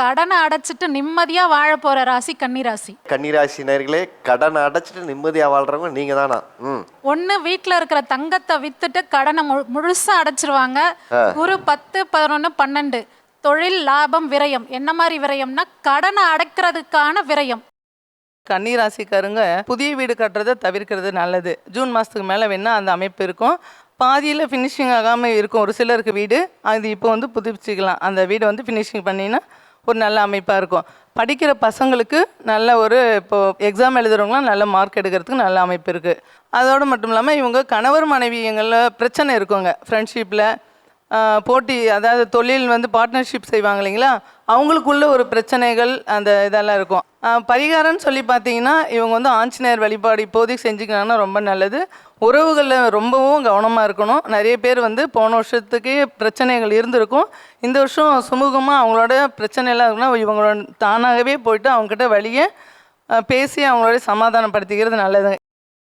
கடனை அடைச்சிட்டு நிம்மதியா வாழ போற ராசி கன்னிராசி. கன்னிராசினர்களே, கடன் அடைச்சிட்டு நிம்மதியா வாழ்றவங்க நீங்க தானா? ஒண்ணு வீட்டுல இருக்கிற தங்கத்தை வித்துட்டு கடனை முழுசா அடைச்சிருவாங்க. குரு 10, 11, 12 தொழில் லாபம் விரயம். என்ன மாதிரி விரயம்னா கடனை அடைக்கிறதுக்கான விரயம். கன்னிராசிக்காரங்க புதிய வீடு கட்டுறதை தவிர்க்கிறது நல்லது. ஜூன் மாதத்துக்கு மேலே வேணால் அந்த அமைப்பு இருக்கும். பாதியில் ஃபினிஷிங் ஆகாமல் இருக்கும் ஒரு சிலருக்கு வீடு. அது இப்போ வந்து புதுப்பிச்சிக்கலாம். அந்த வீடை வந்து ஃபினிஷிங் பண்ணிங்கன்னா ஒரு நல்ல அமைப்பாக இருக்கும். படிக்கிற பசங்களுக்கு நல்ல ஒரு இப்போது எக்ஸாம் எழுதுகிறவங்களாம் நல்ல மார்க் எடுக்கிறதுக்கு நல்ல அமைப்பு இருக்குது. அதோடு மட்டும் இல்லாமல் இவங்க கணவர் மனைவிங்களில் பிரச்சனை இருக்குங்க. ஃப்ரெண்ட்ஷிப்பில் போட்டி, அதாவது தொழில் வந்து பார்ட்னர்ஷிப் செய்வாங்க இல்லைங்களா, அவங்களுக்குள்ள ஒரு பிரச்சனைகள் அந்த இதெல்லாம் இருக்கும். பரிகாரம்னு சொல்லி பார்த்தீங்கன்னா இவங்க வந்து ஆஞ்சநேயர் வழிபாடு இப்போதைக்கு செஞ்சுக்கிறாங்கன்னா ரொம்ப நல்லது. உறவுகளில் ரொம்பவும் கவனமாக இருக்கணும். நிறைய பேர் வந்து போன வருஷத்துக்கே பிரச்சனைகள் இருந்திருக்கும். இந்த வருஷம் சுமூகமாக அவங்களோட பிரச்சனைலாம் இருக்குன்னா இவங்களோட தானாகவே போயிட்டு அவங்ககிட்ட வழியை பேசி அவங்களோட சமாதானப்படுத்திக்கிறது நல்லது.